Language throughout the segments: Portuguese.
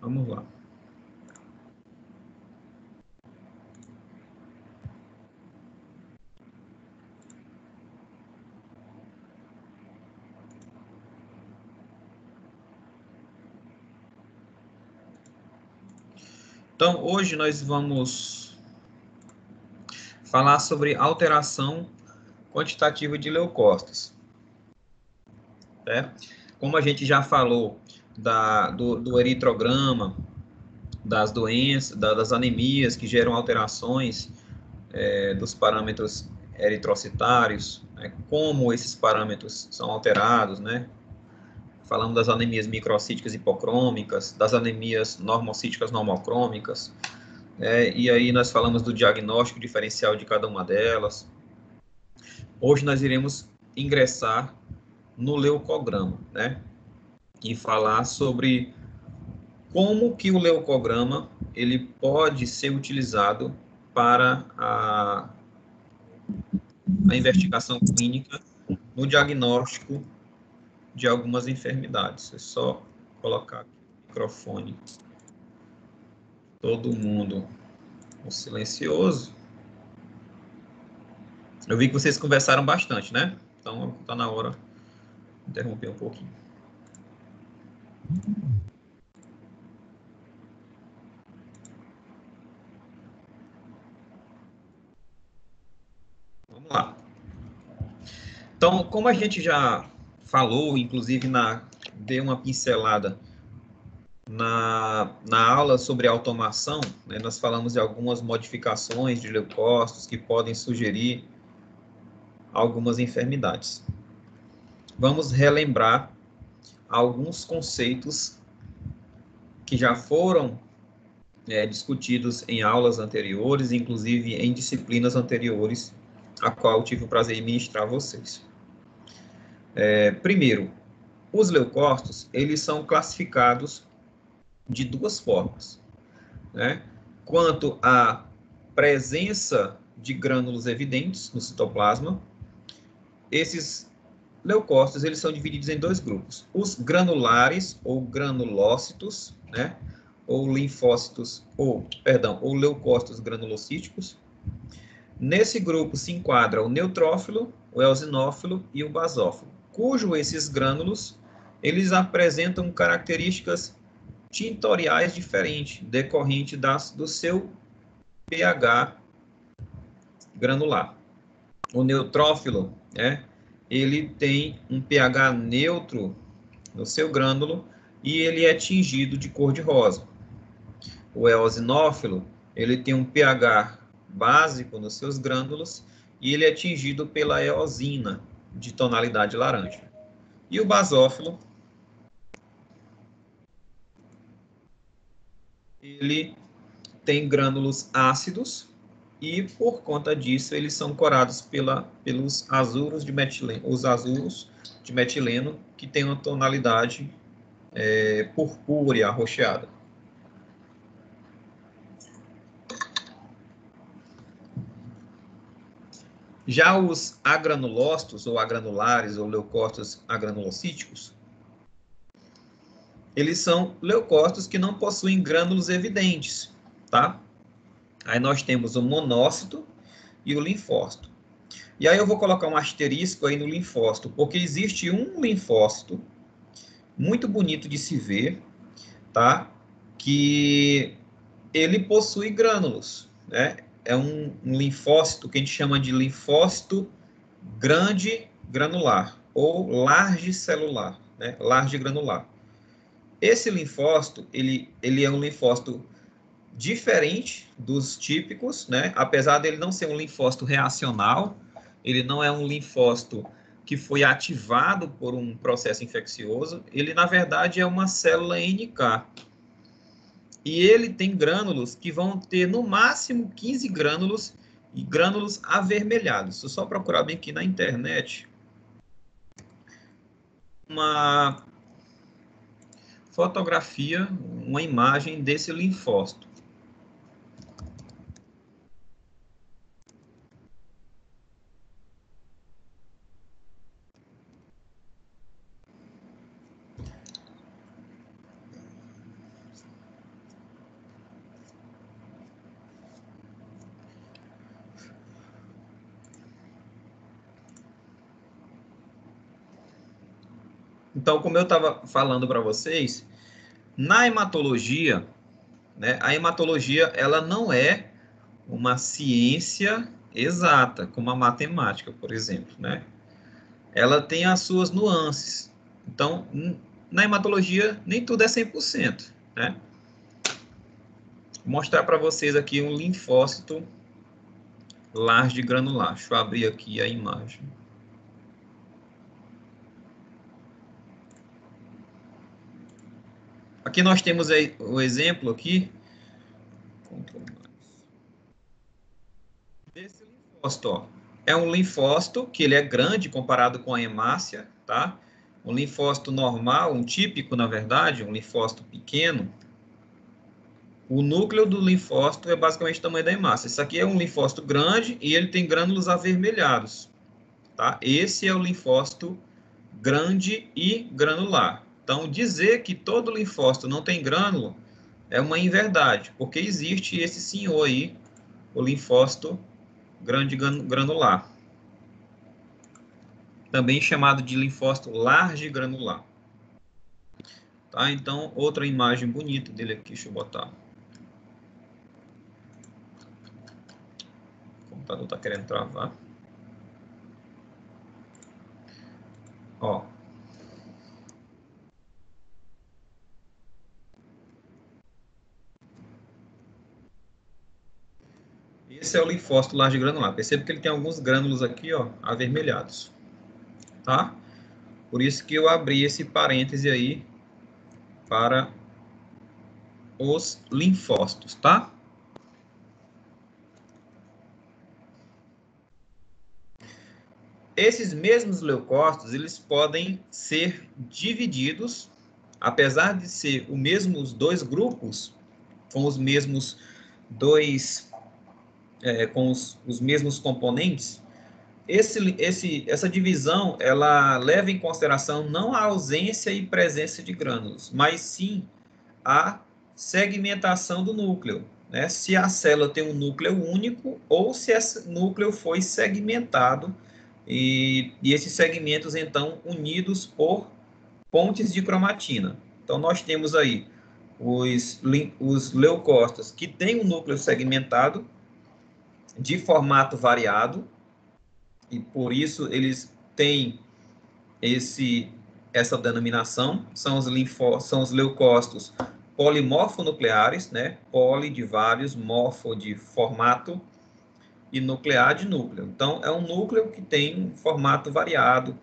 Vamos lá. Então, hoje nós vamos falar sobre alteração quantitativa de leucócitos. Como a gente já falou do eritrograma, das doenças, das anemias que geram alterações dos parâmetros eritrocitários, né, como esses parâmetros são alterados, né? Falamos das anemias microcíticas hipocrômicas, das anemias normocíticas normocrômicas, e aí nós falamos do diagnóstico diferencial de cada uma delas. Hoje nós iremos ingressar no leucograma, né? E falar sobre como que o leucograma ele pode ser utilizado para a investigação clínica no diagnóstico de algumas enfermidades. É só colocar aqui o microfone. Todo mundo silencioso. Eu vi que vocês conversaram bastante, né? Então, está na hora de interromper um pouquinho. Vamos lá. Então, como a gente já falou, inclusive deu uma pincelada na aula sobre automação, né, nós falamos de algumas modificações de leucócitos que podem sugerir algumas enfermidades. Vamos relembrar alguns conceitos que já foram discutidos em aulas anteriores, inclusive em disciplinas anteriores, a qual eu tive o prazer de ministrar a vocês. Primeiro, os leucócitos, eles são classificados de duas formas, né? Quanto à presença de grânulos evidentes no citoplasma, esses leucócitos, eles são divididos em dois grupos. Os granulares, ou granulócitos, né? Ou linfócitos, ou leucócitos granulocíticos. Nesse grupo se enquadra o neutrófilo, o eosinófilo e o basófilo, cujo esses grânulos, eles apresentam características tintoriais diferentes, decorrente do seu pH granular. O neutrófilo, ele tem um pH neutro no seu grânulo e ele é tingido de cor de rosa. O eosinófilo, ele tem um pH básico nos seus grânulos e ele é tingido pela eosina, de tonalidade laranja. E o basófilo, ele tem grânulos ácidos e, por conta disso, eles são corados pelos azuros de metileno, os azuros de metileno, que tem uma tonalidade purpúrea, arroxeada. Já os agranulócitos, ou agranulares, ou leucócitos agranulocíticos, eles são leucócitos que não possuem grânulos evidentes, tá? Aí nós temos o monócito e o linfócito. E aí eu vou colocar um asterisco aí no linfócito, porque existe um linfócito muito bonito de se ver, tá? Que ele possui grânulos, né? É um linfócito que a gente chama de linfócito grande granular, ou large celular, né? Large granular. Esse linfócito, ele é um linfócito diferente dos típicos, né? Apesar dele não ser um linfócito reacional, ele não é um linfócito que foi ativado por um processo infeccioso, ele na verdade é uma célula NK. E ele tem grânulos que vão ter no máximo 15 grânulos e grânulos avermelhados. Se eu só procurar bem aqui na internet uma fotografia, uma imagem desse linfócito. Então, como eu estava falando para vocês, na hematologia, né, a hematologia ela não é uma ciência exata, como a matemática, por exemplo, né? Ela tem as suas nuances. Então, na hematologia, nem tudo é 100%, né? Vou mostrar para vocês aqui um linfócito large granular. Deixa eu abrir aqui a imagem. Aqui nós temos o exemplo aqui desse linfócito, ó. É um linfócito que ele é grande comparado com a hemácia, tá? Um linfócito normal, um típico, na verdade, um linfócito pequeno. O núcleo do linfócito é basicamente o tamanho da hemácia. Isso aqui é um linfócito grande e ele tem grânulos avermelhados, tá? Esse é o linfócito grande e granular. Então, dizer que todo linfócito não tem grânulo é uma inverdade, porque existe esse senhor aí, o linfócito grande granular, também chamado de linfócito large granular. Tá? Então, outra imagem bonita dele aqui, deixa eu botar. O computador está querendo travar. Ó. Esse é o linfócito large granular. Perceba que ele tem alguns grânulos aqui, ó, avermelhados. Tá? Por isso que eu abri esse parêntese aí para os linfócitos, tá? Esses mesmos leucócitos, eles podem ser divididos, apesar de ser os dois grupos, com os mesmos com os mesmos componentes, essa divisão, ela leva em consideração não a ausência e presença de grânulos, mas sim a segmentação do núcleo, né? Se a célula tem um núcleo único ou se esse núcleo foi segmentado e esses segmentos, então, unidos por pontes de cromatina. Então, nós temos aí os leucócitos que têm um núcleo segmentado de formato variado, e por isso eles têm essa denominação, são os leucócitos polimorfonucleares, né? Poli de vários, morfo de formato e nuclear de núcleo. Então, é um núcleo que tem um formato variado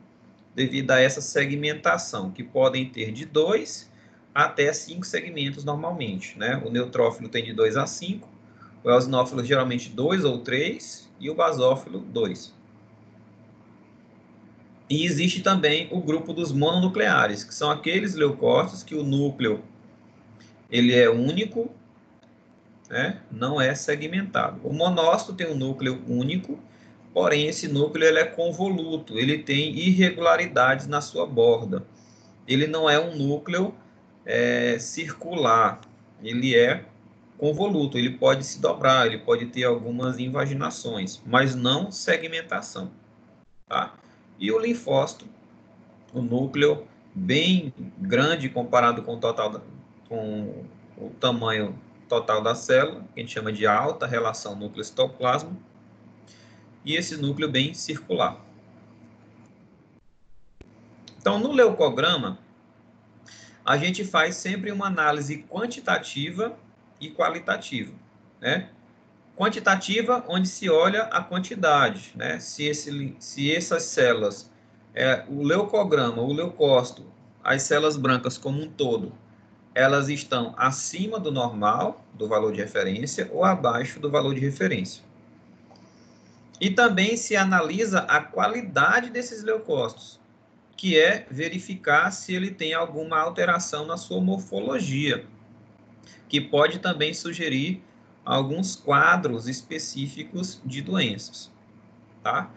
devido a essa segmentação, que podem ter de 2 até 5 segmentos normalmente, né? O neutrófilo tem de 2 a 5, o eosinófilo geralmente 2 ou 3 e o basófilo 2. E existe também o grupo dos mononucleares, que são aqueles leucócitos que o núcleo ele é único, né? Não é segmentado. O monócito tem um núcleo único, porém esse núcleo ele é convoluto, ele tem irregularidades na sua borda. Ele não é um núcleo circular, ele é convoluto, ele pode se dobrar, ele pode ter algumas invaginações, mas não segmentação. Tá? E o linfócito, o núcleo bem grande comparado com com o tamanho total da célula, que a gente chama de alta relação núcleo-citoplasma, e esse núcleo bem circular. Então, no leucograma, a gente faz sempre uma análise quantitativa e qualitativa, né? Quantitativa, onde se olha a quantidade, né? Se essas células, o leucograma, o leucócito, as células brancas como um todo, elas estão acima do normal, do valor de referência, ou abaixo do valor de referência. E também se analisa a qualidade desses leucócitos, que é verificar se ele tem alguma alteração na sua morfologia, que pode também sugerir alguns quadros específicos de doenças, tá?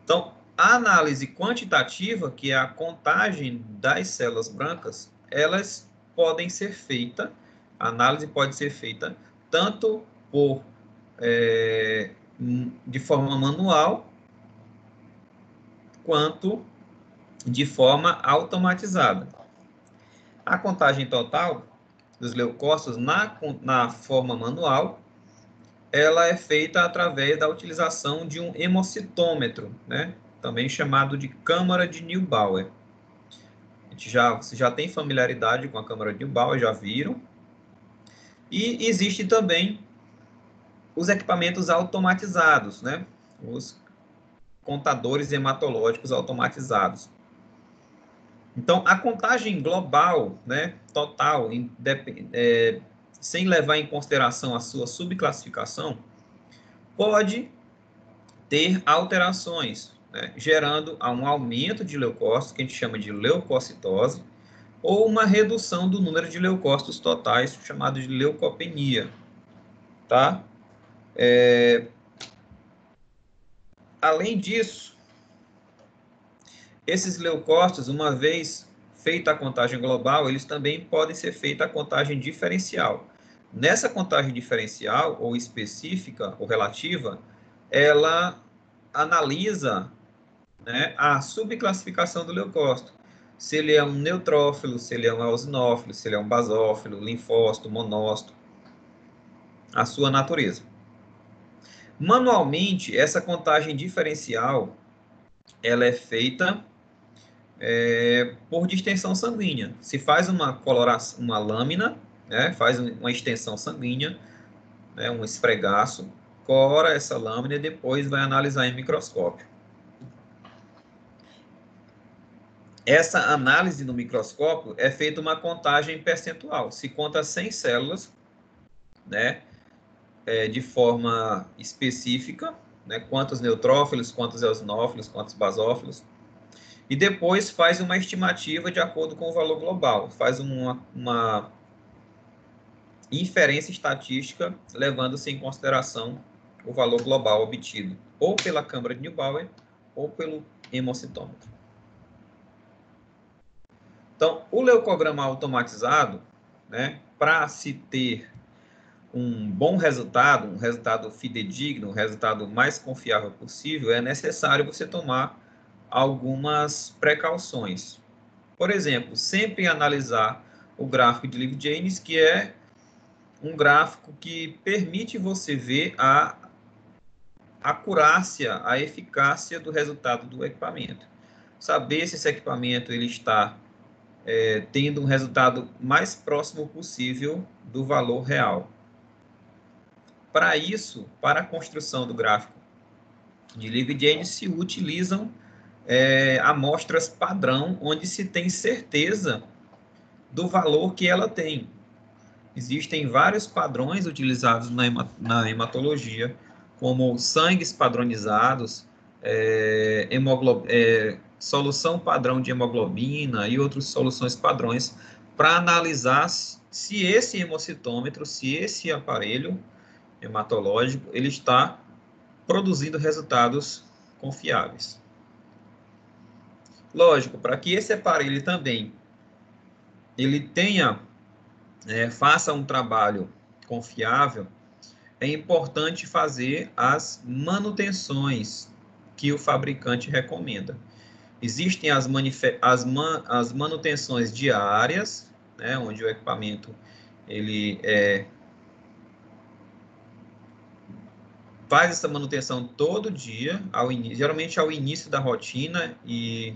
Então, a análise quantitativa, que é a contagem das células brancas, elas podem ser feitas, a análise pode ser feita tanto de forma manual, quanto de forma automatizada. A contagem total dos leucócitos na forma manual, ela é feita através da utilização de um hemocitômetro, né? Também chamado de câmara de Neubauer. Você já tem familiaridade com a câmara de Neubauer, já viram. E existe também os equipamentos automatizados, né? Os contadores hematológicos automatizados. Então, a contagem global, né, total, sem levar em consideração a sua subclassificação, pode ter alterações, né, gerando um aumento de leucócitos, que a gente chama de leucocitose, ou uma redução do número de leucócitos totais, chamado de leucopenia, tá? Além disso, esses leucócitos, uma vez feita a contagem global, eles também podem ser feita a contagem diferencial. Nessa contagem diferencial, ou específica, ou relativa, ela analisa, né, a subclassificação do leucócito. Se ele é um neutrófilo, se ele é um eosinófilo, se ele é um basófilo, linfócito, monócito, a sua natureza. Manualmente, essa contagem diferencial, ela é feita por distensão sanguínea. Se faz uma coloração, uma lâmina, né, faz uma extensão sanguínea, né, um esfregaço, cora essa lâmina e depois vai analisar em microscópio. Essa análise no microscópio é feita uma contagem percentual. Se conta 100 células, né, de forma específica, né, quantos neutrófilos, quantos eosinófilos, quantos basófilos, e depois faz uma estimativa de acordo com o valor global, faz uma inferência estatística, levando-se em consideração o valor global obtido, ou pela câmara de Neubauer, ou pelo hemocitômetro. Então, o leucograma automatizado, né, para se ter um bom resultado, um resultado fidedigno, um resultado mais confiável possível, é necessário você tomar algumas precauções. Por exemplo, sempre analisar o gráfico de Levy-Janes, que é um gráfico que permite você ver a acurácia, a eficácia do resultado do equipamento. Saber se esse equipamento ele está tendo um resultado mais próximo possível do valor real. Para isso, para a construção do gráfico de Levy-Janes, se utilizam amostras padrão, onde se tem certeza do valor que ela tem. Existem vários padrões utilizados na hematologia, como sangues padronizados, solução padrão de hemoglobina e outras soluções padrões, para analisar se esse hemocitômetro, se esse aparelho hematológico, ele está produzindo resultados confiáveis. Lógico, para que esse aparelho também ele faça um trabalho confiável, é importante fazer as manutenções que o fabricante recomenda. Existem as manutenções diárias, né, onde o equipamento ele faz essa manutenção todo dia, geralmente ao início da rotina e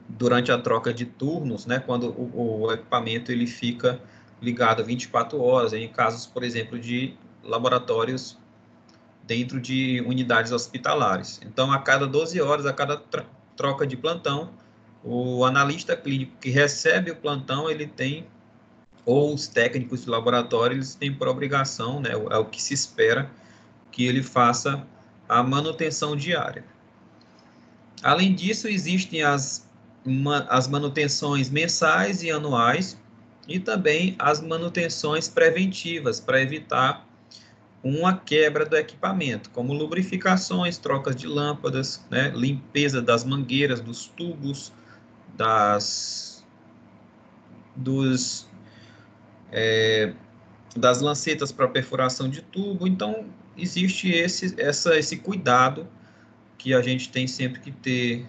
durante a troca de turnos, né, quando o equipamento ele fica ligado 24 horas, em casos, por exemplo, de laboratórios dentro de unidades hospitalares. Então, a cada 12 horas, a cada troca de plantão, o analista clínico que recebe o plantão, ele tem, ou os técnicos de laboratório, eles têm por obrigação, né, é o que se espera, que ele faça a manutenção diária. Além disso, existem as manutenções mensais e anuais, e também as manutenções preventivas, para evitar uma quebra do equipamento, como lubrificações, trocas de lâmpadas, né, limpeza das mangueiras, dos tubos, das lancetas para perfuração de tubo. Então, existe esse cuidado que a gente tem sempre que ter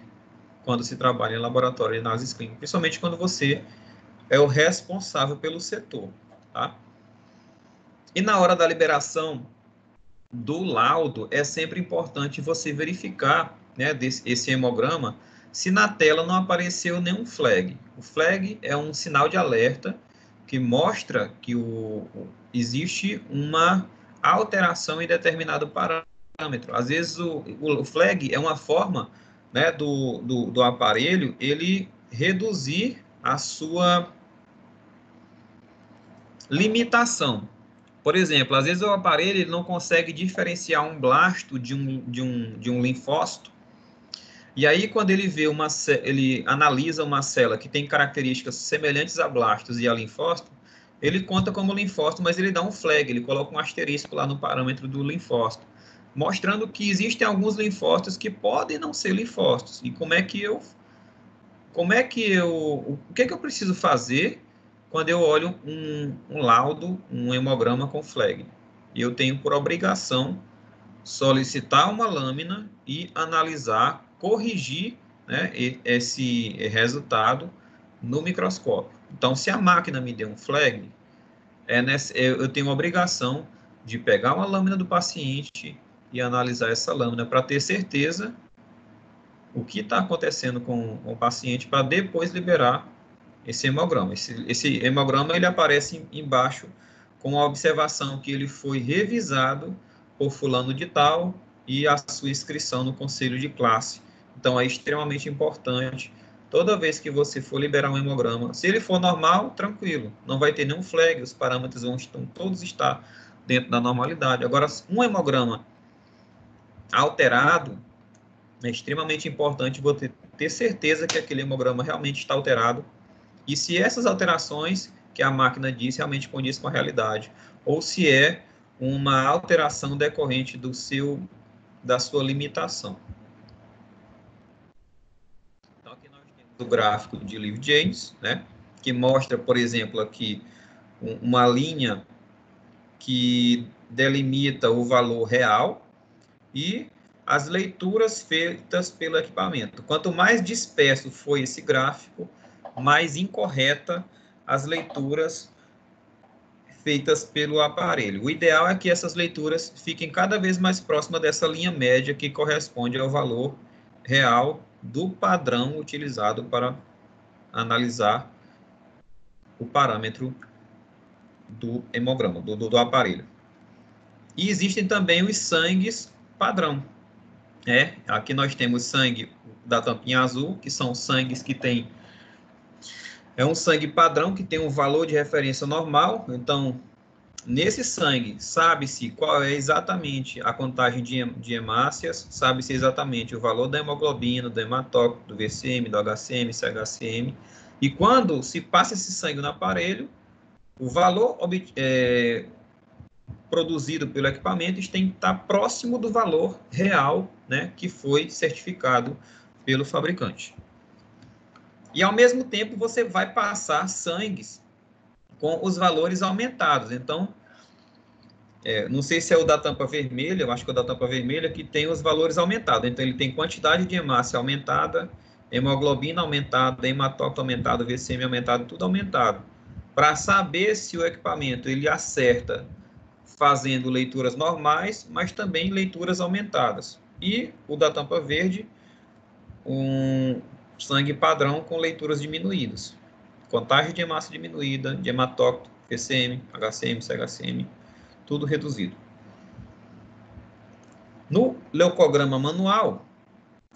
quando se trabalha em laboratório de análises clínicas, principalmente quando você é o responsável pelo setor, tá? E na hora da liberação do laudo, é sempre importante você verificar, né, esse hemograma, se na tela não apareceu nenhum flag. O flag é um sinal de alerta que mostra que existe uma alteração em determinado parâmetro. Às vezes, o flag é uma forma, né, do aparelho ele reduzir a sua limitação. Por exemplo, às vezes o aparelho ele não consegue diferenciar um blasto de um linfócito, e aí quando ele vê ele analisa uma célula que tem características semelhantes a blastos e a linfócito, ele conta como linfócito, mas ele dá um flag, ele coloca um asterisco lá no parâmetro do linfócito, mostrando que existem alguns linfócitos que podem não ser linfócitos. E o que eu preciso fazer quando eu olho um laudo, um hemograma com flag? Eu tenho por obrigação solicitar uma lâmina e analisar, corrigir, né, esse resultado no microscópio. Então, se a máquina me deu um flag, eu tenho a obrigação de pegar uma lâmina do paciente e analisar essa lâmina para ter certeza o que está acontecendo com o paciente para depois liberar esse hemograma. Esse hemograma ele aparece embaixo com a observação que ele foi revisado por fulano de tal e a sua inscrição no conselho de classe. Então, é extremamente importante, toda vez que você for liberar um hemograma, se ele for normal, tranquilo, não vai ter nenhum flag, os parâmetros vão todos estar dentro da normalidade. Agora, um hemograma alterado, é extremamente importante você ter certeza que aquele hemograma realmente está alterado e se essas alterações que a máquina diz realmente condizem com a realidade, ou se é uma alteração decorrente da sua limitação. Então, aqui nós temos o gráfico de Levy-James, né, que mostra, por exemplo, aqui uma linha que delimita o valor real e as leituras feitas pelo equipamento. Quanto mais disperso foi esse gráfico, mais incorreta as leituras feitas pelo aparelho. O ideal é que essas leituras fiquem cada vez mais próximas dessa linha média que corresponde ao valor real do padrão utilizado para analisar o parâmetro do hemograma, do aparelho. E existem também os sangues padrão. Aqui nós temos sangue da tampinha azul, que são sangues que tem... É um sangue padrão que tem um valor de referência normal. Então, nesse sangue, sabe-se qual é exatamente a contagem de hemácias, sabe-se exatamente o valor da hemoglobina, do hematócrito, do VCM, do HCM, CHCM. E quando se passa esse sangue no aparelho, o valor produzido pelo equipamento tem que estar próximo do valor real, né, que foi certificado pelo fabricante. E, ao mesmo tempo, você vai passar sangues com os valores aumentados. Então, não sei se é o da tampa vermelha, eu acho que é o da tampa vermelha, que tem os valores aumentados. Então, ele tem quantidade de hemácia aumentada, hemoglobina aumentada, hematócrito aumentado, VCM aumentado, tudo aumentado. Para saber se o equipamento ele acerta fazendo leituras normais, mas também leituras aumentadas. E o da tampa verde, um sangue padrão com leituras diminuídas. Contagem de hemácia diminuída, de hematócrito, VCM, HCM, CHCM, tudo reduzido. No leucograma manual,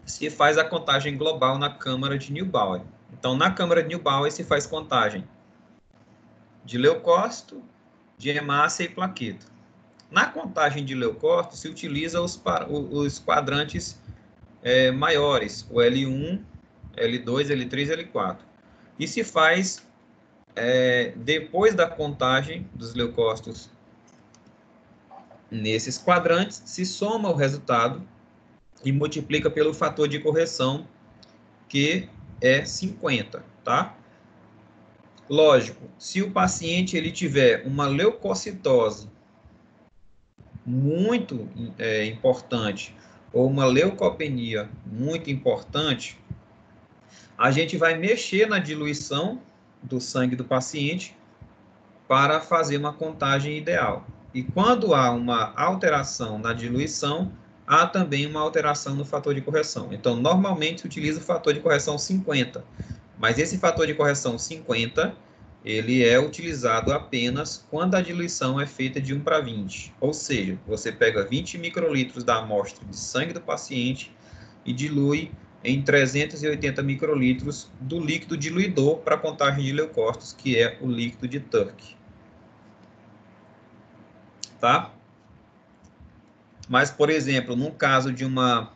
se faz a contagem global na câmara de Neubauer. Então, na câmara de Neubauer, se faz contagem de leucócito, de hemácia e plaqueta. Na contagem de leucócito, se utiliza os quadrantes maiores, o L1, L2, L3, L4. E se faz, depois da contagem dos leucócitos nesses quadrantes, se soma o resultado e multiplica pelo fator de correção, que é 50, tá? Lógico, se o paciente ele tiver uma leucocitose muito importante ou uma leucopenia muito importante, a gente vai mexer na diluição do sangue do paciente para fazer uma contagem ideal. E quando há uma alteração na diluição, há também uma alteração no fator de correção. Então, normalmente se utiliza o fator de correção 50, mas esse fator de correção 50, ele é utilizado apenas quando a diluição é feita de 1:20. Ou seja, você pega 20 microlitros da amostra de sangue do paciente e dilui em 380 microlitros do líquido diluidor para contagem de leucócitos, que é o líquido de Turk. Tá? Mas, por exemplo, no caso de uma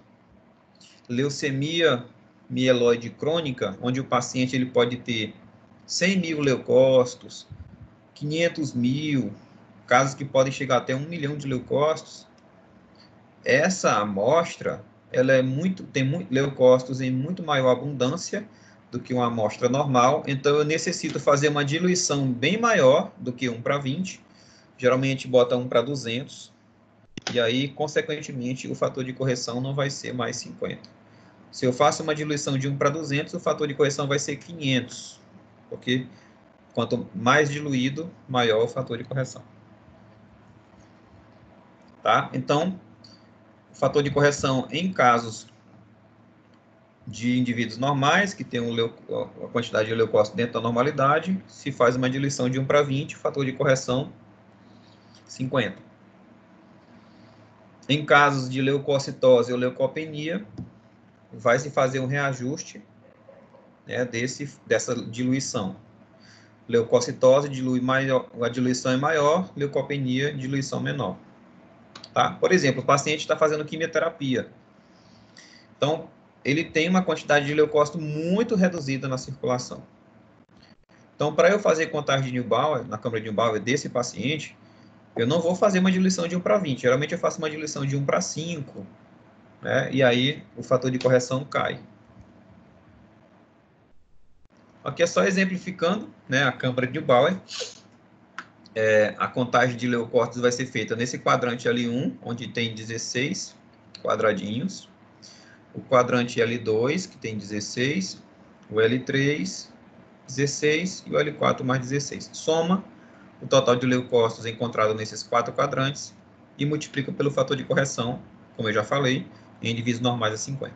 leucemia mieloide crônica, onde o paciente ele pode ter 100 mil leucócitos, 500 mil, casos que podem chegar até 1 milhão de leucócitos, essa amostra ela tem leucócitos em muito maior abundância do que uma amostra normal, então eu necessito fazer uma diluição bem maior do que 1:20, geralmente bota 1:200, e aí, consequentemente, o fator de correção não vai ser mais 50. Se eu faço uma diluição de 1:200, o fator de correção vai ser 500, porque quanto mais diluído, maior o fator de correção. Tá? Então, o fator de correção em casos de indivíduos normais, que tem a quantidade de leucócitos dentro da normalidade, se faz uma diluição de 1:20, o fator de correção 50. Em casos de leucocitose ou leucopenia, vai se fazer um reajuste, né, dessa diluição. Leucocitose dilui maior, a diluição é maior, leucopenia, diluição menor. Tá? Por exemplo, o paciente está fazendo quimioterapia. Então, ele tem uma quantidade de leucócito muito reduzida na circulação. Então, para eu fazer contagem de Neubauer, na câmara de Neubauer desse paciente, eu não vou fazer uma diluição de 1:20. Geralmente eu faço uma diluição de 1:5, né? E aí o fator de correção cai. Aqui é só exemplificando, né, a câmara de Neubauer. A contagem de leucócitos vai ser feita nesse quadrante L1, onde tem 16 quadradinhos. O quadrante L2, que tem 16. O L3, 16. E o L4 mais 16. Soma o total de leucócitos encontrado nesses 4 quadrantes e multiplica pelo fator de correção, como eu já falei, em indivíduos normais a 50.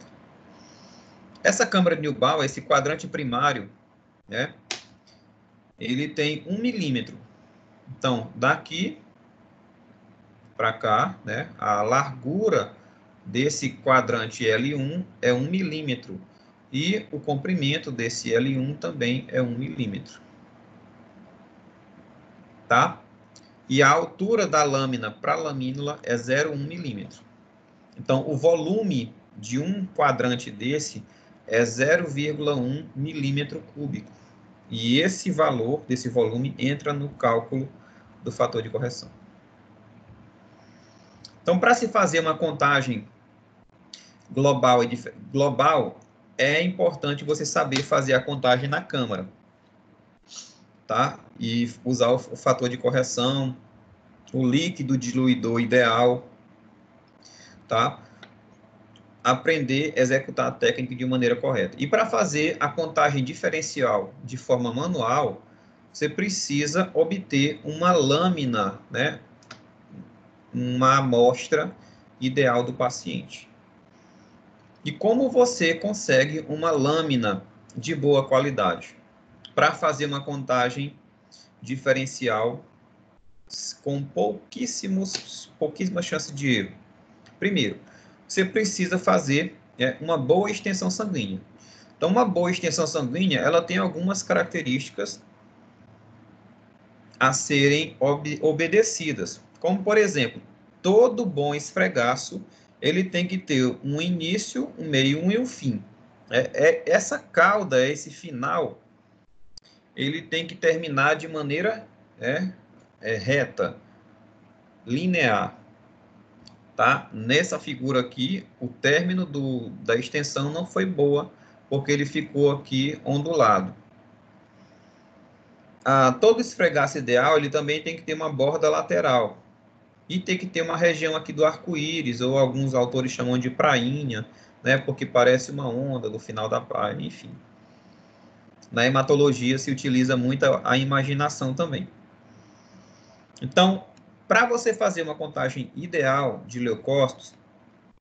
Essa câmara de Neubauer, esse quadrante primário, né, ele tem 1 milímetro. Então, daqui para cá, né, a largura desse quadrante L1 é 1 milímetro. E o comprimento desse L1 também é 1 milímetro. Tá? E a altura da lâmina para a lamínula é 0,1 milímetro. Então, o volume de um quadrante desse é 0,1 milímetro cúbico. E esse valor desse volume entra no cálculo do fator de correção. Então, para se fazer uma contagem global, é importante você saber fazer a contagem na câmara, tá? E usar o fator de correção, o líquido diluidor ideal, tá? Aprender a executar a técnica de maneira correta. E para fazer a contagem diferencial de forma manual, você precisa obter uma lâmina, né? Uma amostra ideal do paciente. E como você consegue uma lâmina de boa qualidade para fazer uma contagem diferencial com pouquíssimas chances de erro? Primeiro, você precisa fazer uma boa extensão sanguínea. Então, uma boa extensão sanguínea, ela tem algumas características a serem obedecidas. Como, por exemplo, todo bom esfregaço, ele tem que ter um início, um meio e um fim. Essa cauda, esse final, ele tem que terminar de maneira reta, linear. Tá? Nessa figura aqui, o término da extensão não foi boa, porque ele ficou aqui ondulado. Todo esfregaço ideal, ele também tem que ter uma borda lateral. E tem que ter uma região aqui do arco-íris, ou alguns autores chamam de prainha, né, porque parece uma onda do final da praia, enfim. Na hematologia se utiliza muito a imaginação também. Então, para você fazer uma contagem ideal de leucócitos,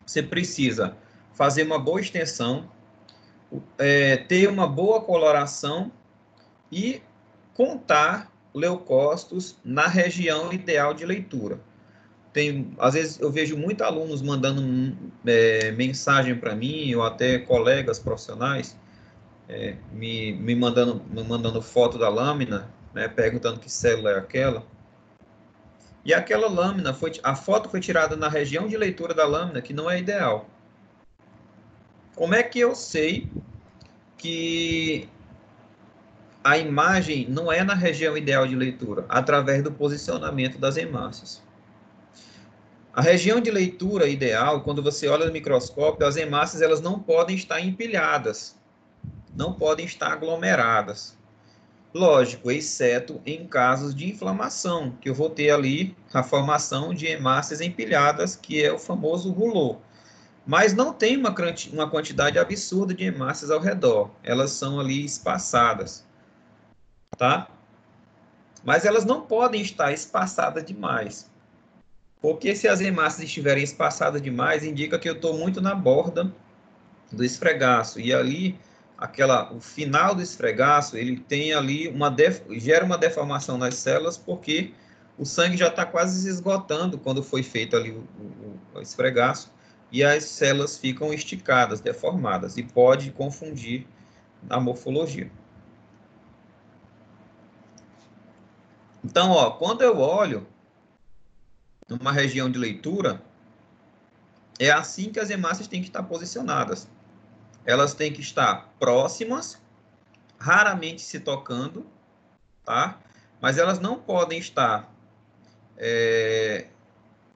você precisa fazer uma boa extensão, ter uma boa coloração e contar leucócitos na região ideal de leitura. Às vezes eu vejo muitos alunos mandando mensagem para mim, ou até colegas profissionais, me mandando foto da lâmina, né, perguntando que célula é aquela. E aquela lâmina, a foto foi tirada na região de leitura da lâmina, que não é ideal. Como é que eu sei que a imagem não é na região ideal de leitura? Através do posicionamento das hemácias. A região de leitura ideal, quando você olha no microscópio, as hemácias elas não podem estar empilhadas, não podem estar aglomeradas. Lógico, exceto em casos de inflamação, que eu vou ter ali a formação de hemácias empilhadas, que é o famoso rouleau. Mas não tem uma quantidade absurda de hemácias ao redor, elas são ali espaçadas, tá? Mas elas não podem estar espaçadas demais, porque se as hemácias estiverem espaçadas demais, indica que eu estou muito na borda do esfregaço, e ali o final do esfregaço, ele tem ali gera uma deformação nas células, porque o sangue já está quase se esgotando quando foi feito ali o esfregaço, e as células ficam esticadas, deformadas, e pode confundir a morfologia. Então, ó, quando eu olho numa região de leitura, é assim que as hemácias têm que estar posicionadas. Elas têm que estar próximas, raramente se tocando, tá? Mas elas não podem estar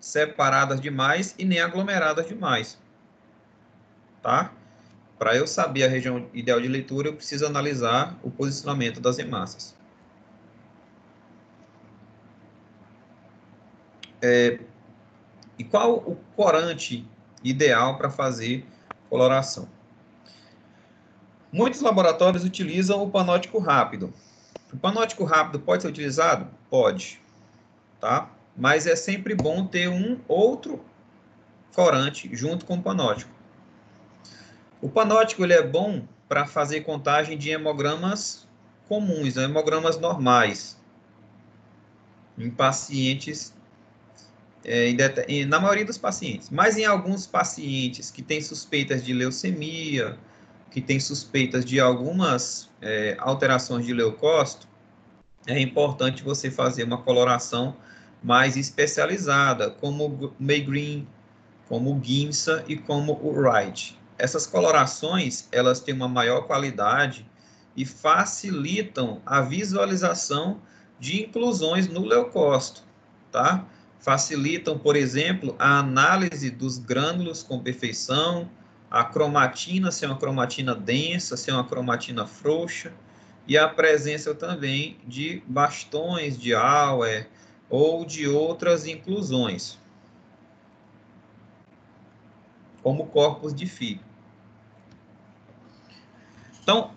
separadas demais e nem aglomeradas demais, tá? Para eu saber a região ideal de leitura, eu preciso analisar o posicionamento das hemácias. E qual o corante ideal para fazer coloração? Muitos laboratórios utilizam o panótico rápido. O panótico rápido pode ser utilizado? Pode, tá? Mas é sempre bom ter um outro corante junto com o panótico. O panótico ele é bom para fazer contagem de hemogramas comuns, né? Hemogramas normais, em pacientes, na maioria dos pacientes. Mas em alguns pacientes que têm suspeitas de leucemia, que têm suspeitas de algumas alterações de leucócito, é importante você fazer uma coloração mais especializada, como o May-Green, como o Giemsa e como o Wright. Essas colorações, elas têm uma maior qualidade e facilitam a visualização de inclusões no leucócito, tá? Facilitam, por exemplo, a análise dos grânulos com perfeição, a cromatina, se é uma cromatina densa, se é uma cromatina frouxa, e a presença também de bastões de Auer ou de outras inclusões, como corpos de fibra. Então,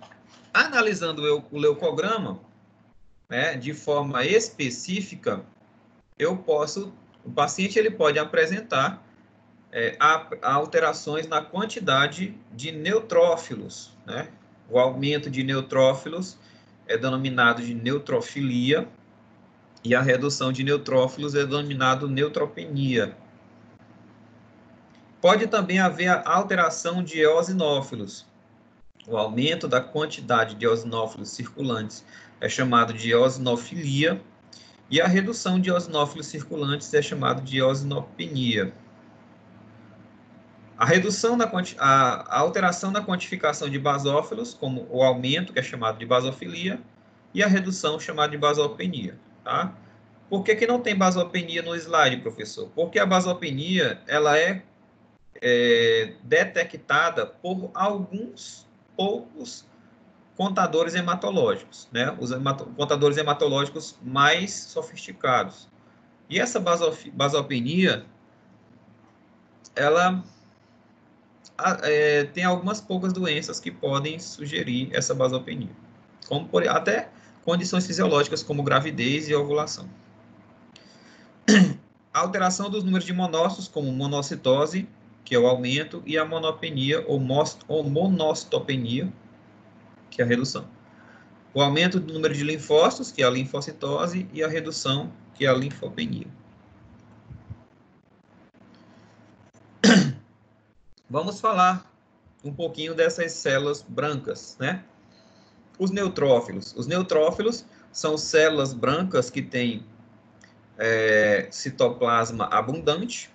analisando o leucograma, né, de forma específica, o paciente ele pode apresentar alterações na quantidade de neutrófilos, né? O aumento de neutrófilos é denominado de neutrofilia e a redução de neutrófilos é denominado neutropenia. Pode também haver a alteração de eosinófilos. O aumento da quantidade de eosinófilos circulantes é chamado de eosinofilia e a redução de eosinófilos circulantes é chamado de eosinopenia. A alteração na quantificação de basófilos, como o aumento, que é chamado de basofilia, e a redução, chamada de basopenia, tá? Por que não tem basopenia no slide, professor? Porque a basopenia, ela é detectada por alguns poucos contadores hematológicos, né? Os contadores hematológicos mais sofisticados. E essa basopenia, ela tem algumas poucas doenças que podem sugerir essa basopenia. como até condições fisiológicas como gravidez e ovulação. A alteração dos números de monócitos, como monocitose, que é o aumento, e a monopenia ou monocitopenia, que é a redução. O aumento do número de linfócitos, que é a linfocitose, e a redução, que é a linfopenia. Vamos falar um pouquinho dessas células brancas, né? Os neutrófilos. Os neutrófilos são células brancas que têm citoplasma abundante.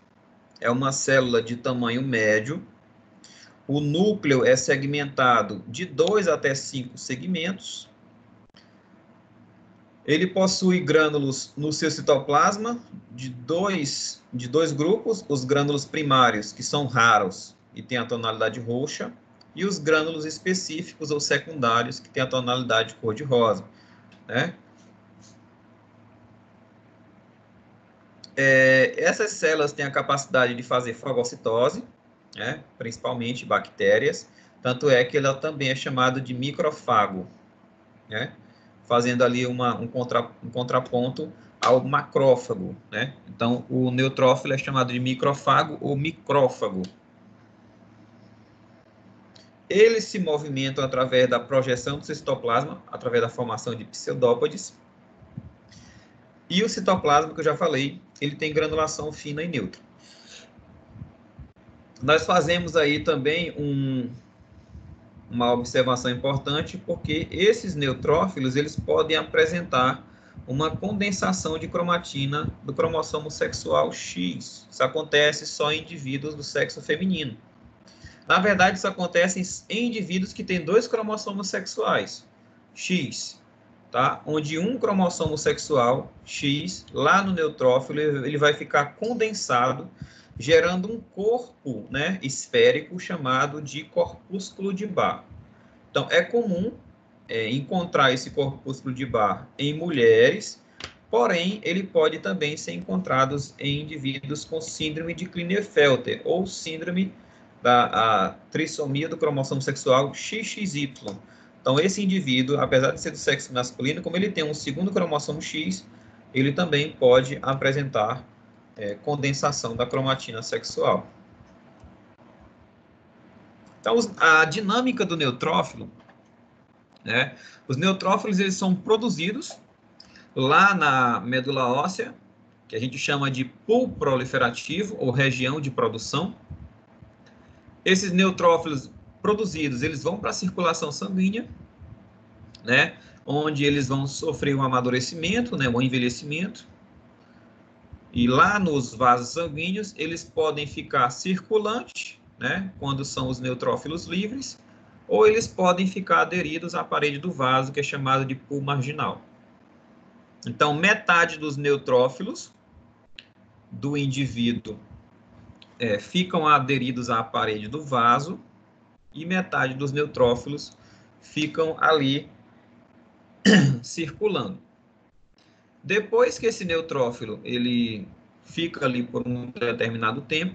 É uma célula de tamanho médio. O núcleo é segmentado de 2 até 5 segmentos. Ele possui grânulos no seu citoplasma de dois grupos, os grânulos primários, que são raros e têm a tonalidade roxa, e os grânulos específicos ou secundários, que têm a tonalidade cor-de-rosa, né? Essas células têm a capacidade de fazer fagocitose, né? Principalmente bactérias, tanto é que ela também é chamada de microfago, né? Fazendo ali um contraponto ao macrófago, né? Então, o neutrófilo é chamado de microfago ou micrófago. Eles se movimentam através da projeção do citoplasma, através da formação de pseudópodes. E o citoplasma, que eu já falei, ele tem granulação fina e neutra. Nós fazemos aí também uma observação importante, porque esses neutrófilos, eles podem apresentar uma condensação de cromatina do cromossomo sexual X. Isso acontece só em indivíduos do sexo feminino. Na verdade, isso acontece em indivíduos que têm 2 cromossomos sexuais, X, tá? Onde um cromossomo sexual, X, lá no neutrófilo, ele vai ficar condensado, gerando um corpo, né, esférico chamado de corpúsculo de Barr. Então, é comum encontrar esse corpúsculo de Barr em mulheres, porém, ele pode também ser encontrado em indivíduos com síndrome de Klinefelter, ou síndrome da trissomia do cromossomo sexual XXY. Então, esse indivíduo, apesar de ser do sexo masculino, como ele tem um segundo cromossomo X, ele também pode apresentar condensação da cromatina sexual. Então, a dinâmica do neutrófilo, né? Os neutrófilos, eles são produzidos lá na medula óssea, que a gente chama de pool proliferativo, ou região de produção. Esses neutrófilos produzidos, eles vão para a circulação sanguínea, né? Onde eles vão sofrer um amadurecimento, né? Um envelhecimento. E lá nos vasos sanguíneos, eles podem ficar circulantes, né? Quando são os neutrófilos livres, ou eles podem ficar aderidos à parede do vaso, que é chamado de pool marginal. Então, metade dos neutrófilos do indivíduo ficam aderidos à parede do vaso e metade dos neutrófilos ficam ali circulando. Depois que esse neutrófilo ele fica ali por um determinado tempo,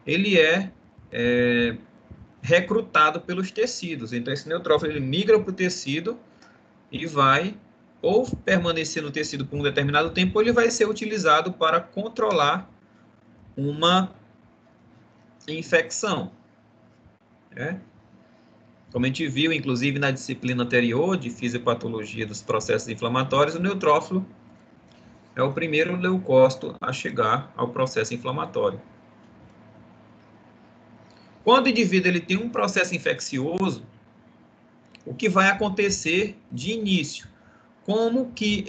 ele é recrutado pelos tecidos. Então, esse neutrófilo ele migra para o tecido e vai ou permanecer no tecido por um determinado tempo, ou ele vai ser utilizado para controlar uma infecção. Como a gente viu, inclusive, na disciplina anterior de fisiopatologia dos processos inflamatórios, o neutrófilo é o primeiro leucócito a chegar ao processo inflamatório. Quando o indivíduo ele tem um processo infeccioso, o que vai acontecer de início? Como que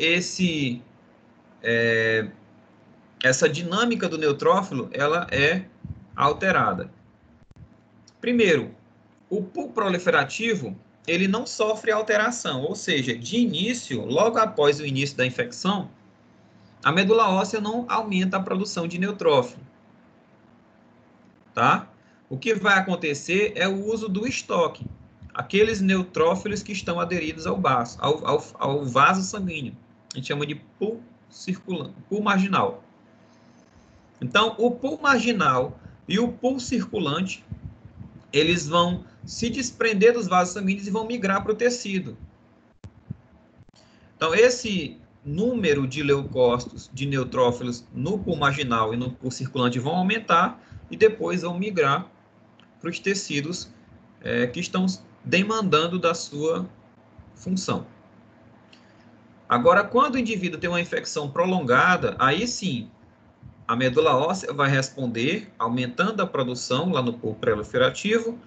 essa dinâmica do neutrófilo ela é alterada? Primeiro, o pool proliferativo ele não sofre alteração, ou seja, de início, logo após o início da infecção, a medula óssea não aumenta a produção de neutrófilo, tá? O que vai acontecer é o uso do estoque, aqueles neutrófilos que estão aderidos ao vaso sanguíneo. A gente chama de pool circulante, pool marginal. Então, o pool marginal e o pool circulante, eles vão se desprender dos vasos sanguíneos e vão migrar para o tecido. Então, esse número de leucócitos, de neutrófilos no pulmão marginal e no pulmão circulante vão aumentar e depois vão migrar para os tecidos que estão demandando da sua função. Agora, quando o indivíduo tem uma infecção prolongada, aí sim, a medula óssea vai responder, aumentando a produção lá no pulmão proliferativo,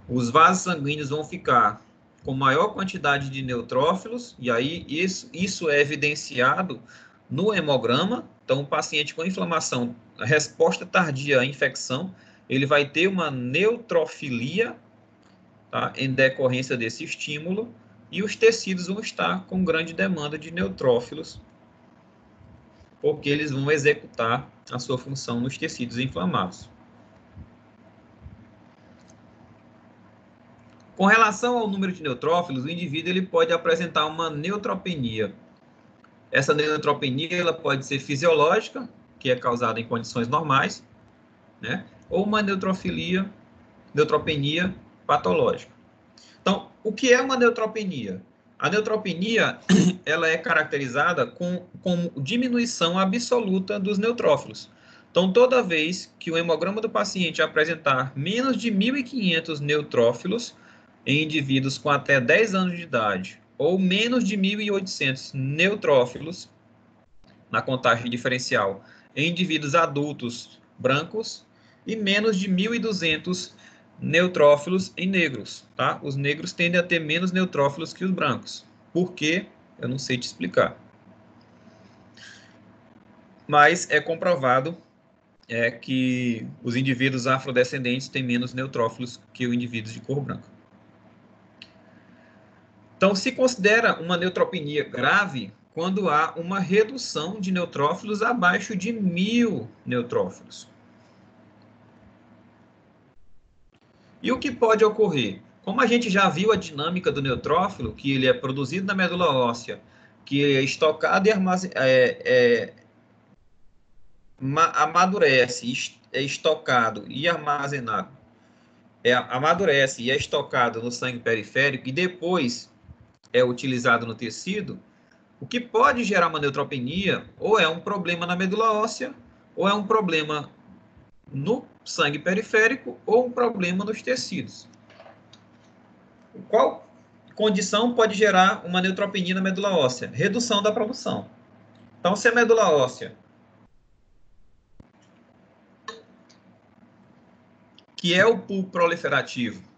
os vasos sanguíneos vão ficar com maior quantidade de neutrófilos, e aí isso é evidenciado no hemograma. Então, o paciente com inflamação, a resposta tardia à infecção, ele vai ter uma neutrofilia, tá, em decorrência desse estímulo, e os tecidos vão estar com grande demanda de neutrófilos, porque eles vão executar a sua função nos tecidos inflamados. Com relação ao número de neutrófilos, o indivíduo ele pode apresentar uma neutropenia. Essa neutropenia ela pode ser fisiológica, que é causada em condições normais, né? Ou uma neutropenia patológica. Então, o que é uma neutropenia? A neutropenia ela é caracterizada com diminuição absoluta dos neutrófilos. Então, toda vez que o hemograma do paciente apresentar menos de 1.500 neutrófilos em indivíduos com até 10 anos de idade, ou menos de 1.800 neutrófilos na contagem diferencial em indivíduos adultos brancos, e menos de 1.200 neutrófilos em negros, tá? Os negros tendem a ter menos neutrófilos que os brancos. Por quê? Eu não sei te explicar. Mas é comprovado que os indivíduos afrodescendentes têm menos neutrófilos que os indivíduos de cor branca. Então, se considera uma neutropenia grave quando há uma redução de neutrófilos abaixo de 1.000 neutrófilos. E o que pode ocorrer? Como a gente já viu a dinâmica do neutrófilo, que ele é produzido na medula óssea, que é estocado e amadurece, é estocado e armazenado, amadurece e é estocado no sangue periférico e depois é utilizado no tecido, o que pode gerar uma neutropenia ou é um problema na medula óssea, ou é um problema no sangue periférico, ou um problema nos tecidos. Qual condição pode gerar uma neutropenia na medula óssea? Redução da produção. Então, se a medula óssea, que é o pulmão proliferativo,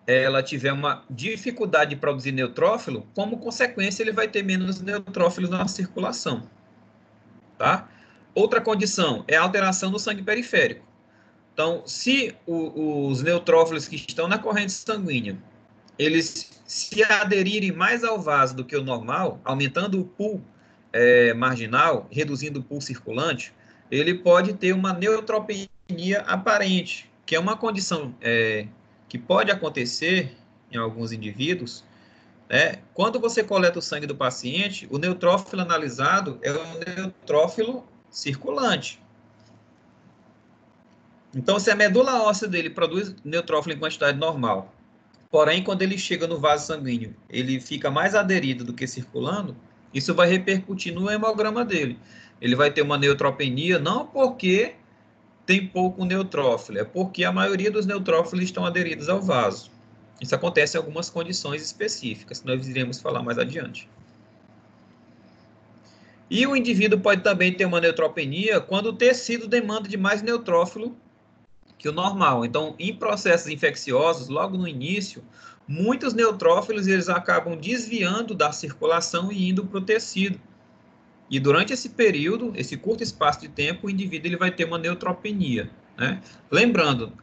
ela tiver uma dificuldade de produzir neutrófilo, como consequência, ele vai ter menos neutrófilos na circulação. Tá? Outra condição é a alteração do sangue periférico. Então, se os neutrófilos que estão na corrente sanguínea, eles se aderirem mais ao vaso do que o normal, aumentando o pool marginal, reduzindo o pool circulante, ele pode ter uma neutropenia aparente, que é uma condição que pode acontecer em alguns indivíduos. Quando você coleta o sangue do paciente, o neutrófilo analisado é o neutrófilo circulante. Então, se a medula óssea dele produz neutrófilo em quantidade normal, porém, quando ele chega no vaso sanguíneo, ele fica mais aderido do que circulando, isso vai repercutir no hemograma dele. Ele vai ter uma neutropenia, não porque tem pouco neutrófilo, é porque a maioria dos neutrófilos estão aderidos ao vaso. Isso acontece em algumas condições específicas, que nós iremos falar mais adiante. E o indivíduo pode também ter uma neutropenia quando o tecido demanda de mais neutrófilo que o normal. Então, em processos infecciosos, logo no início, muitos neutrófilos eles acabam desviando da circulação e indo para o tecido. E durante esse período, esse curto espaço de tempo, o indivíduo ele vai ter uma neutropenia, né? Lembrando,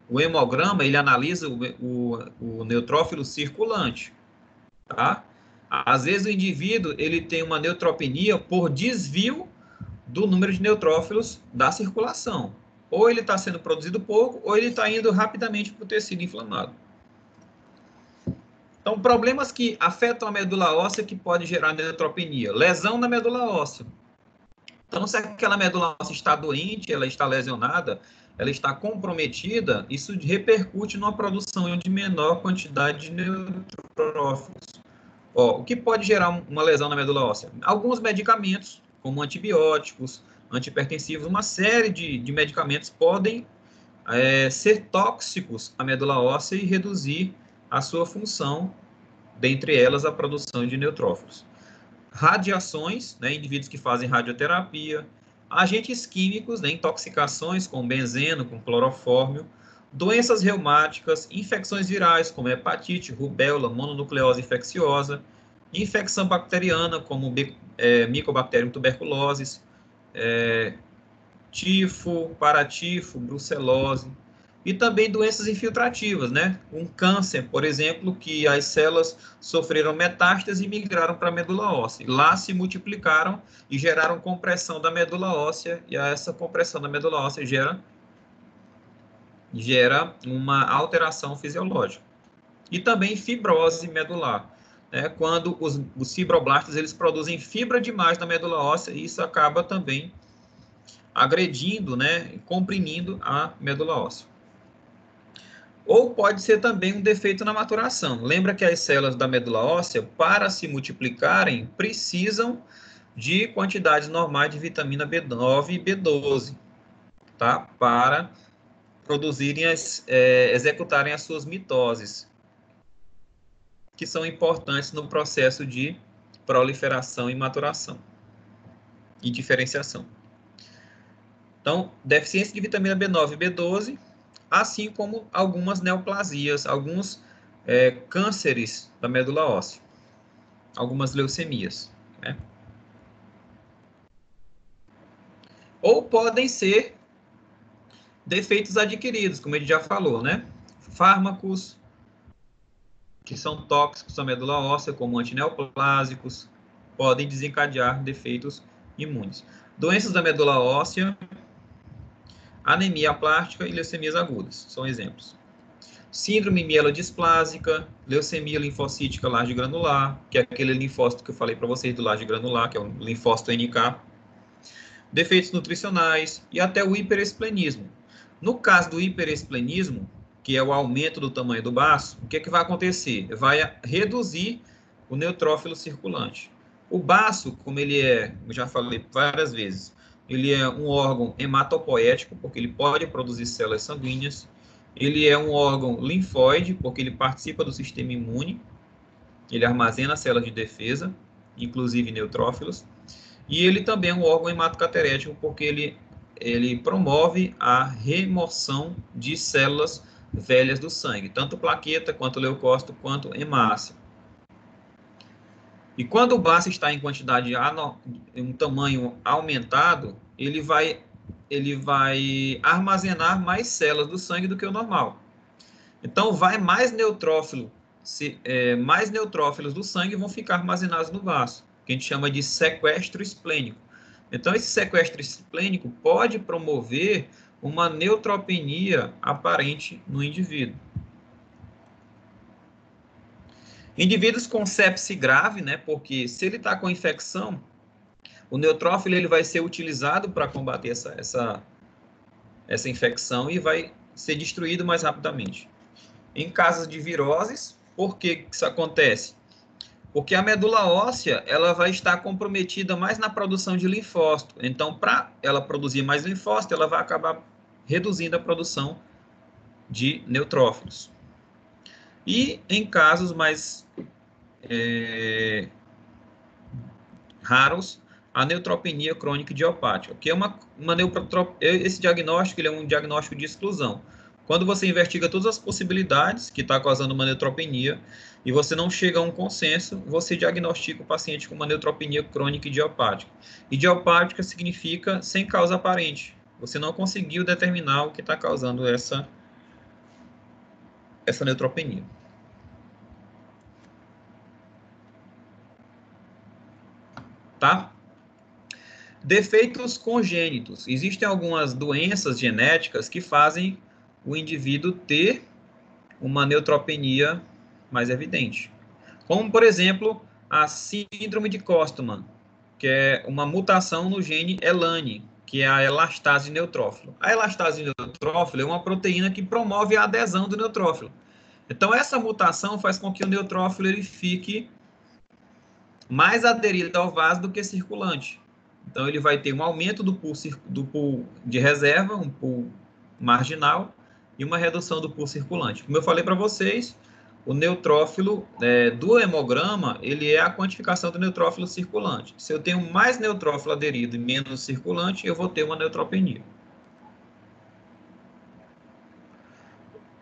o hemograma ele analisa o neutrófilo circulante, tá? Às vezes o indivíduo ele tem uma neutropenia por desvio do número de neutrófilos da circulação. Ou ele está sendo produzido pouco, ou ele está indo rapidamente para o tecido inflamado. Então, problemas que afetam a medula óssea que pode gerar neutropenia. Lesão na medula óssea. Então, se aquela medula óssea está doente, ela está lesionada, ela está comprometida, isso repercute numa produção de menor quantidade de neutrófilos. Ó, o que pode gerar uma lesão na medula óssea? Alguns medicamentos, como antibióticos, antihipertensivos, uma série de medicamentos podem ser tóxicos à medula óssea e reduzir a sua função, dentre elas a produção de neutrófilos. Radiações, né, indivíduos que fazem radioterapia, agentes químicos, né, intoxicações com benzeno, com clorofórmio, doenças reumáticas, infecções virais, como hepatite, rubéola, mononucleose infecciosa, infecção bacteriana, como Mycobacterium tuberculosis, tifo, paratifo, brucelose, e também doenças infiltrativas, né? Um câncer, por exemplo, que as células sofreram metástase e migraram para a medula óssea. Lá se multiplicaram e geraram compressão da medula óssea, e essa compressão da medula óssea gera uma alteração fisiológica. E também fibrose medular, né? Quando os fibroblastos eles produzem fibra demais na medula óssea, e isso acaba também agredindo, né, comprimindo a medula óssea. Ou pode ser também um defeito na maturação. Lembra que as células da medula óssea, para se multiplicarem, precisam de quantidades normais de vitamina B9 e B12, tá? Para produzirem executarem as suas mitoses, que são importantes no processo de proliferação e maturação e diferenciação. Então, deficiência de vitamina B9 e B12, assim como algumas neoplasias, alguns cânceres da medula óssea, algumas leucemias, né? Ou podem ser defeitos adquiridos, como a gente já falou, né? Fármacos que são tóxicos à medula óssea, como antineoplásicos, podem desencadear defeitos imunes. Doenças da medula óssea, anemia aplástica e leucemias agudas, são exemplos. Síndrome mielodisplásica, leucemia linfocítica large granular, que é aquele linfócito que eu falei para vocês do large granular, que é o linfócito NK. Defeitos nutricionais e até o hiperesplenismo. No caso do hiperesplenismo, que é o aumento do tamanho do baço, o que vai acontecer? Vai reduzir o neutrófilo circulante. O baço, como ele é, eu já falei várias vezes, ele é um órgão hematopoético, porque ele pode produzir células sanguíneas. Ele é um órgão linfóide, porque ele participa do sistema imune. Ele armazena células de defesa, inclusive neutrófilos. E ele também é um órgão hematocaterético, porque ele promove a remoção de células velhas do sangue, tanto plaqueta, quanto leucócito, quanto hemácia. E quando o baço está em quantidade, um tamanho aumentado, ele vai armazenar mais células do sangue do que o normal. Então, mais neutrófilos do sangue vão ficar armazenados no baço, que a gente chama de sequestro esplênico. Então, esse sequestro esplênico pode promover uma neutropenia aparente no indivíduo. Indivíduos com sepse grave, né, porque se ele está com infecção, o neutrófilo ele vai ser utilizado para combater essa infecção e vai ser destruído mais rapidamente. Em casos de viroses, por que isso acontece? Porque a medula óssea ela vai estar comprometida mais na produção de linfócito. Então, para ela produzir mais linfócito, ela vai acabar reduzindo a produção de neutrófilos. E em casos mais raros, a neutropenia crônica idiopática, que é esse diagnóstico ele é um diagnóstico de exclusão. Quando você investiga todas as possibilidades que está causando uma neutropenia e você não chega a um consenso, você diagnostica o paciente com uma neutropenia crônica idiopática. Idiopática significa sem causa aparente. Você não conseguiu determinar o que está causando essa neutropenia. Tá? Defeitos congênitos. Existem algumas doenças genéticas que fazem o indivíduo ter uma neutropenia mais evidente. Como, por exemplo, a síndrome de Costman, que é uma mutação no gene ELANE, que é a elastase de neutrófilo. A elastase de neutrófilo é uma proteína que promove a adesão do neutrófilo. Então, essa mutação faz com que o neutrófilo ele fique mais aderido ao vaso do que circulante. Então, ele vai ter um aumento do pool de reserva, um pool marginal, e uma redução do pool circulante. Como eu falei para vocês, o neutrófilo do hemograma, ele é a quantificação do neutrófilo circulante. Se eu tenho mais neutrófilo aderido e menos circulante, eu vou ter uma neutropenia.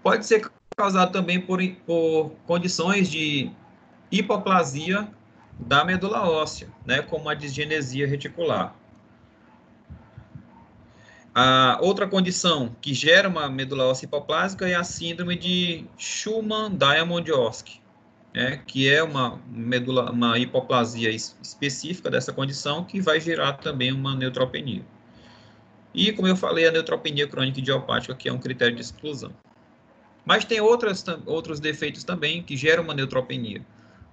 Pode ser causado também por condições de hipoplasia da medula óssea, né, como a disgenesia reticular. A outra condição que gera uma medula óssea hipoplásica é a síndrome de Schumann-Diamond-Oski, né, que é uma hipoplasia específica dessa condição que vai gerar também uma neutropenia. E, como eu falei, a neutropenia crônica idiopática, que é um critério de exclusão. Mas tem outros defeitos também que geram uma neutropenia,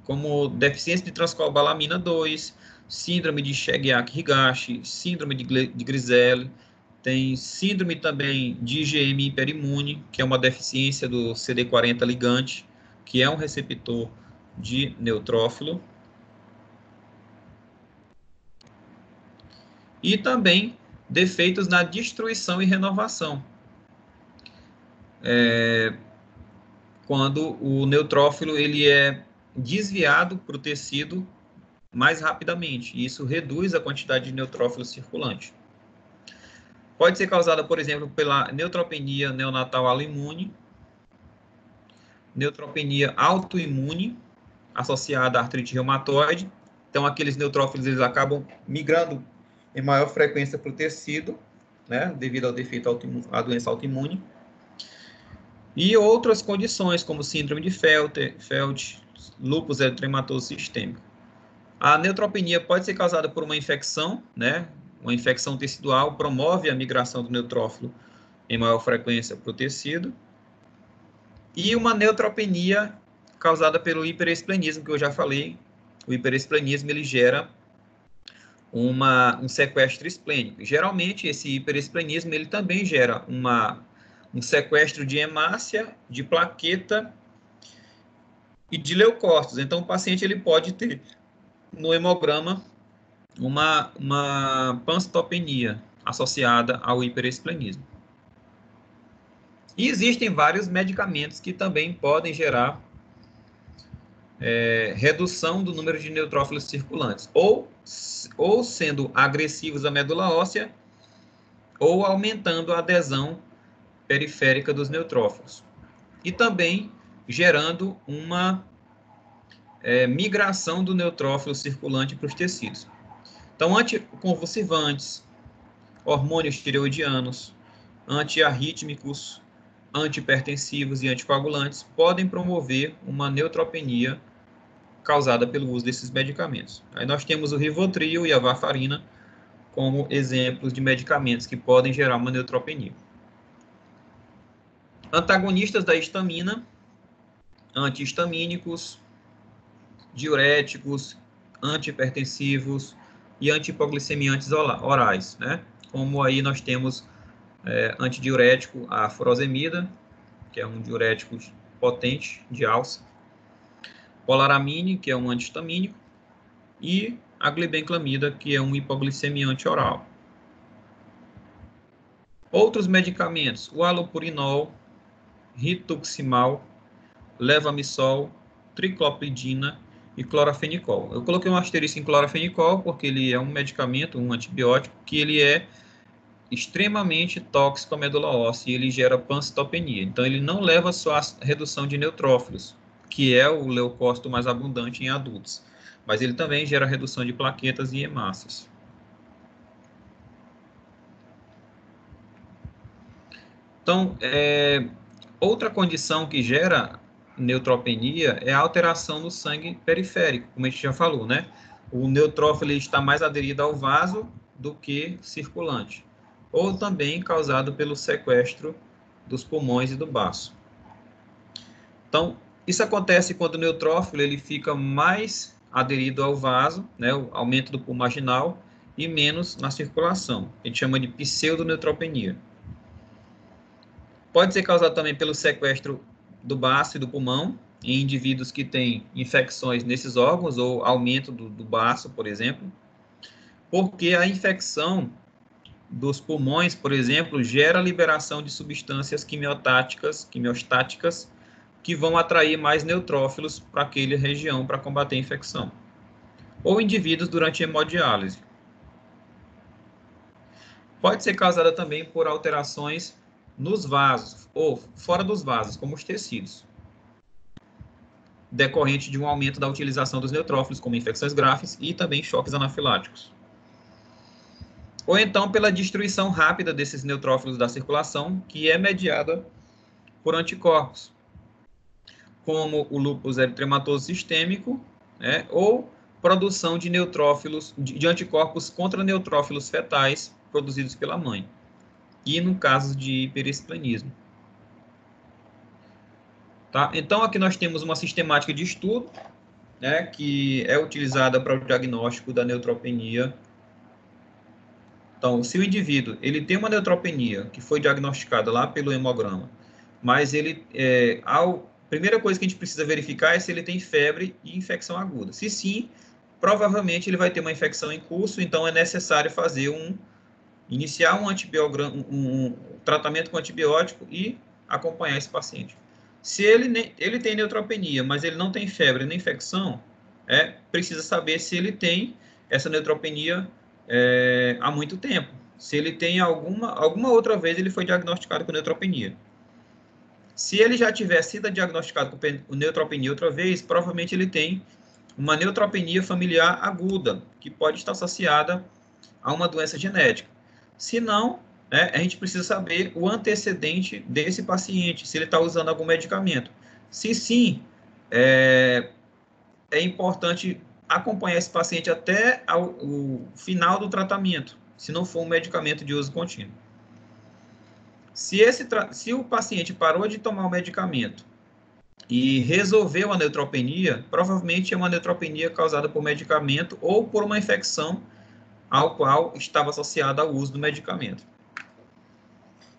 como deficiência de transcobalamina 2, síndrome de Chigiaque-Higashi, síndrome de Griselle, tem síndrome também de IgM hiperimune, que é uma deficiência do CD40 ligante, que é um receptor de neutrófilo. E também defeitos na destruição e renovação. Quando o neutrófilo ele é desviado para o tecido mais rapidamente, e isso reduz a quantidade de neutrófilo circulante. Pode ser causada, por exemplo, pela neutropenia neonatal autoimune, neutropenia autoimune associada à artrite reumatoide. Então, aqueles neutrófilos eles acabam migrando em maior frequência para o tecido, né, devido ao defeito à doença autoimune. E outras condições, como síndrome de Feld, lúpus eritematoso sistêmico. A neutropenia pode ser causada por uma infecção, né? Uma infecção tecidual promove a migração do neutrófilo em maior frequência para o tecido. E uma neutropenia causada pelo hiperesplenismo, que eu já falei. O hiperesplenismo ele gera um sequestro esplênico. Geralmente, esse hiperesplenismo ele também gera um sequestro de hemácia, de plaqueta e de leucócitos. Então, o paciente ele pode ter no hemograma uma pancitopenia associada ao hiperesplenismo. E existem vários medicamentos que também podem gerar redução do número de neutrófilos circulantes, ou sendo agressivos à medula óssea, ou aumentando a adesão periférica dos neutrófilos. E também gerando uma migração do neutrófilo circulante para os tecidos. Então, anticonvulsivantes, hormônios tireoidianos, antiarrítmicos, antihipertensivos e anticoagulantes podem promover uma neutropenia causada pelo uso desses medicamentos. Aí nós temos o Rivotril e a Varfarina como exemplos de medicamentos que podem gerar uma neutropenia. Antagonistas da histamina, antihistamínicos, diuréticos, antihipertensivos e antihipoglicemiantes orais, né? Como aí nós temos antidiurético, a furosemida, que é um diurético potente de alça, polaramine, que é um antihistamínico, e a glibenclamida, que é um hipoglicemiante oral. Outros medicamentos, o halopurinol, rituximab, levamisol, triclopridina e clorafenicol. Eu coloquei um asterisco em clorafenicol porque ele é um medicamento, um antibiótico, que ele é extremamente tóxico à medula óssea e ele gera pancitopenia. Então, ele não leva só a redução de neutrófilos, que é o leucócito mais abundante em adultos, mas ele também gera redução de plaquetas e hemácias. Então, outra condição que gera neutropenia é a alteração no sangue periférico, como a gente já falou, né? O neutrófilo está mais aderido ao vaso do que circulante, ou também causado pelo sequestro dos pulmões e do baço. Então, isso acontece quando o neutrófilo ele fica mais aderido ao vaso, né, o aumento do pool marginal, e menos na circulação. A gente chama de pseudoneutropenia. Pode ser causado também pelo sequestro do baço e do pulmão, em indivíduos que têm infecções nesses órgãos ou aumento do baço, por exemplo, porque a infecção dos pulmões, por exemplo, gera liberação de substâncias quimiostáticas, que vão atrair mais neutrófilos para aquela região para combater a infecção. Ou indivíduos durante hemodiálise. Pode ser causada também por alterações nos vasos ou fora dos vasos, como os tecidos, decorrente de um aumento da utilização dos neutrófilos, como infecções graves e também choques anafiláticos. Ou então pela destruição rápida desses neutrófilos da circulação, que é mediada por anticorpos, como o lúpus eritematoso sistêmico, né, ou produção de neutrófilos, de anticorpos contra neutrófilos fetais produzidos pela mãe, e no caso de hiperesplenismo. Tá? Então, aqui nós temos uma sistemática de estudo, né, que é utilizada para o diagnóstico da neutropenia. Então, se o indivíduo ele tem uma neutropenia que foi diagnosticada lá pelo hemograma, mas ele, primeira coisa que a gente precisa verificar é se ele tem febre e infecção aguda. Se sim, provavelmente ele vai ter uma infecção em curso, então é necessário iniciar um tratamento com antibiótico e acompanhar esse paciente. Se ele tem neutropenia, mas ele não tem febre nem infecção, precisa saber se ele tem essa neutropenia há muito tempo. Se ele tem alguma outra vez ele foi diagnosticado com neutropenia. Se ele já tiver sido diagnosticado com neutropenia outra vez, provavelmente ele tem uma neutropenia familiar aguda, que pode estar associada a uma doença genética. Se não, a gente precisa saber o antecedente desse paciente, se ele está usando algum medicamento. Se sim, é importante acompanhar esse paciente até o final do tratamento, se não for um medicamento de uso contínuo. Se o paciente parou de tomar o medicamento e resolveu a neutropenia, provavelmente é uma neutropenia causada por medicamento ou por uma infecção ao qual estava associada ao uso do medicamento.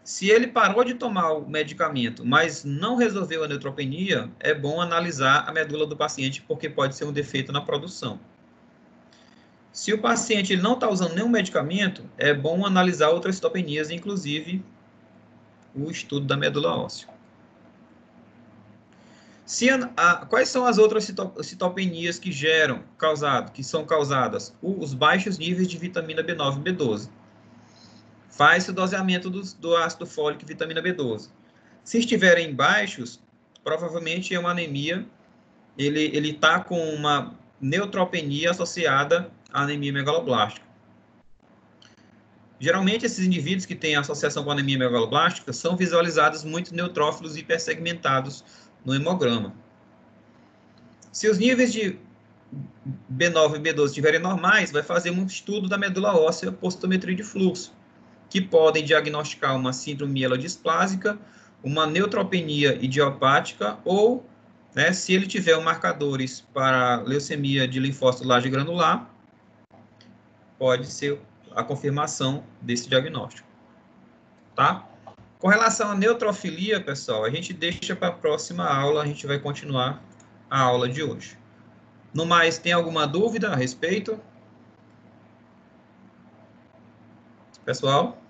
Se ele parou de tomar o medicamento, mas não resolveu a neutropenia, é bom analisar a medula do paciente, porque pode ser um defeito na produção. Se o paciente não está usando nenhum medicamento, é bom analisar outras citopenias, inclusive o estudo da medula óssea. Quais são as outras citopenias que são causadas? Os baixos níveis de vitamina B9 e B12. Faz-se o doseamento do ácido fólico e vitamina B12. Se estiverem baixos, provavelmente é uma anemia, ele está com uma neutropenia associada à anemia megaloblástica. Geralmente, esses indivíduos que têm associação com anemia megaloblástica são visualizados muitos neutrófilos hipersegmentados no hemograma. Se os níveis de B9 e B12 estiverem normais, vai fazer um estudo da medula óssea por citometria de fluxo, que podem diagnosticar uma síndrome mielodisplásica, uma neutropenia idiopática ou, se ele tiver marcadores para leucemia de linfócito laje granular, pode ser a confirmação desse diagnóstico, tá? Com relação à neutrofilia, pessoal, a gente deixa para a próxima aula, a gente vai continuar a aula de hoje. No mais, tem alguma dúvida a respeito? Pessoal?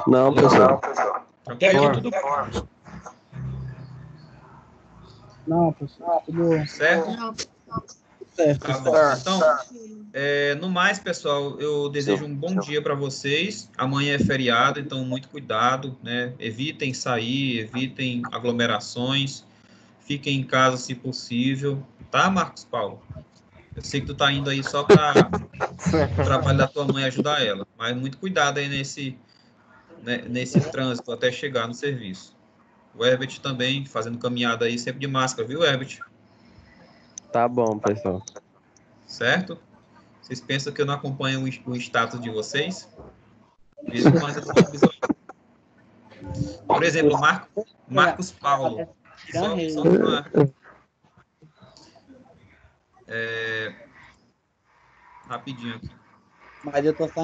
Não, pessoal. Tranquilo? Tudo Não, pessoal, tudo certo? certo. Tá bom. Então, no mais, pessoal, eu desejo um bom dia para vocês. Amanhã é feriado, então muito cuidado, né? Evitem sair, evitem aglomerações, fiquem em casa se possível, tá, Marcos Paulo? Eu sei que tu tá indo aí só para o trabalho da tua mãe ajudar ela, mas muito cuidado aí nesse trânsito até chegar no serviço. O Herbert também fazendo caminhada aí sempre de máscara, viu, Herbert? Tá bom, pessoal. Certo? Vocês pensam que eu não acompanho o status de vocês? De vez em quando eu tô avisando. Por exemplo, Marcos Paulo. Só uma, rapidinho aqui. Mas eu tô